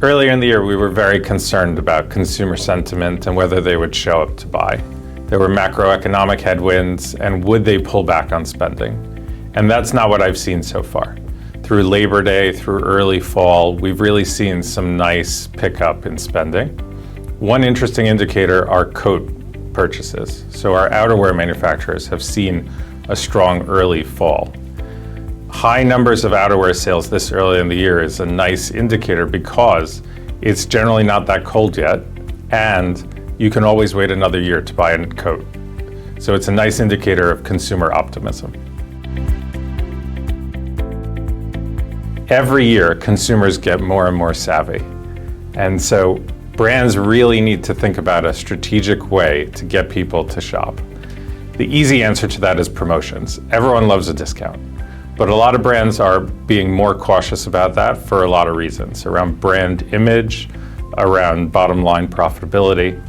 Earlier in the year, we were very concerned about consumer sentiment and whether they would show up to buy. There were macroeconomic headwinds, and would they pull back on spending? And that's not what I've seen so far. Through Labor Day, through early fall, we've really seen some nice pickup in spending. One interesting indicator are coat purchases. So our outerwear manufacturers have seen a strong early fall. High numbers of outerwear sales this early in the year is a nice indicator because it's generally not that cold yet, and you can always wait another year to buy a coat. So it's a nice indicator of consumer optimism. Every year, consumers get more and more savvy. And so brands really need to think about a strategic way to get people to shop. The easy answer to that is promotions. Everyone loves a discount. But a lot of brands are being more cautious about that for a lot of reasons, around brand image, around bottom line profitability.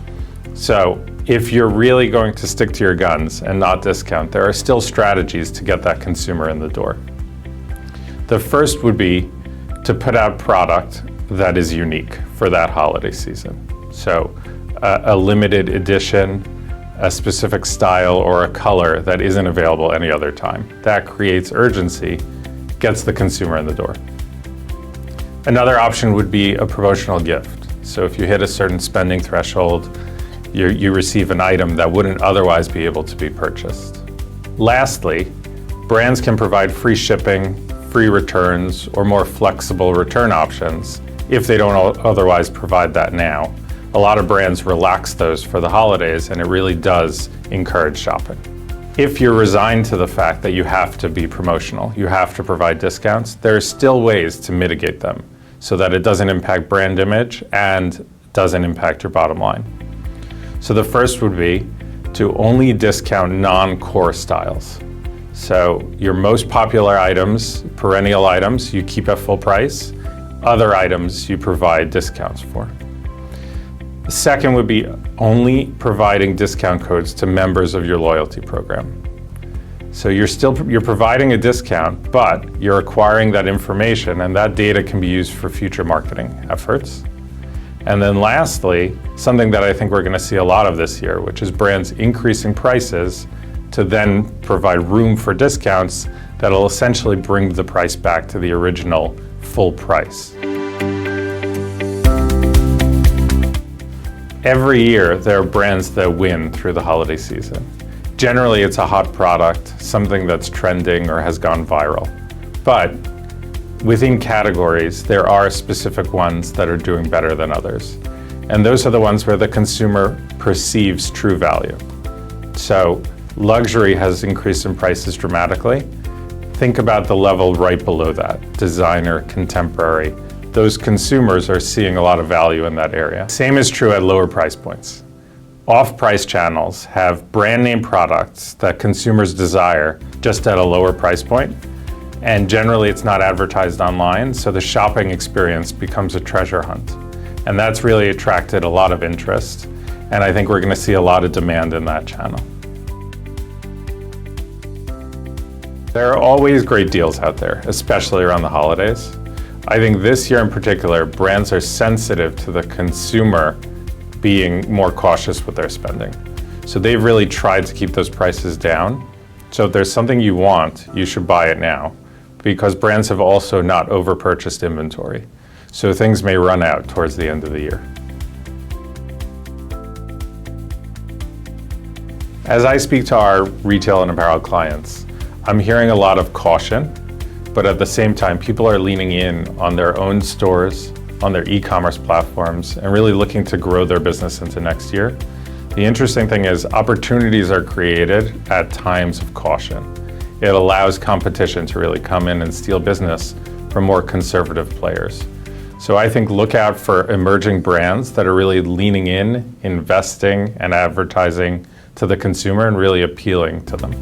So if you're really going to stick to your guns and not discount, there are still strategies to get that consumer in the door. The first would be to put out product that is unique for that holiday season. So a limited edition, a specific style or a color that isn't available any other time. That creates urgency, gets the consumer in the door. Another option would be a promotional gift. So if you hit a certain spending threshold, you receive an item that wouldn't otherwise be able to be purchased. Lastly, brands can provide free shipping, free returns, or more flexible return options if they don't otherwise provide that now. A lot of brands relax those for the holidays, and it really does encourage shopping. If you're resigned to the fact that you have to be promotional, you have to provide discounts, there are still ways to mitigate them so that it doesn't impact brand image and doesn't impact your bottom line. So the first would be to only discount non-core styles. So your most popular items, perennial items, you keep at full price. Other items you provide discounts for. The second would be only providing discount codes to members of your loyalty program. So you're providing a discount, but you're acquiring that information, and that data can be used for future marketing efforts. And then lastly, something that I think we're going to see a lot of this year, which is brands increasing prices to then provide room for discounts that'll essentially bring the price back to the original full price. Every year, there are brands that win through the holiday season. Generally, it's a hot product, something that's trending or has gone viral. But within categories, there are specific ones that are doing better than others. And those are the ones where the consumer perceives true value. So luxury has increased in prices dramatically. Think about the level right below that, designer, contemporary. Those consumers are seeing a lot of value in that area. Same is true at lower price points. Off-price channels have brand name products that consumers desire just at a lower price point. And generally it's not advertised online, so the shopping experience becomes a treasure hunt. And that's really attracted a lot of interest. And I think we're going to see a lot of demand in that channel. There are always great deals out there, especially around the holidays. I think this year in particular, brands are sensitive to the consumer being more cautious with their spending. So they've really tried to keep those prices down. So if there's something you want, you should buy it now, because brands have also not over-purchased inventory. So things may run out towards the end of the year. As I speak to our retail and apparel clients, I'm hearing a lot of caution, but at the same time, people are leaning in on their own stores, on their e-commerce platforms, and really looking to grow their business into next year. The interesting thing is opportunities are created at times of caution. It allows competition to really come in and steal business from more conservative players. So I think look out for emerging brands that are really leaning in, investing, and advertising to the consumer and really appealing to them.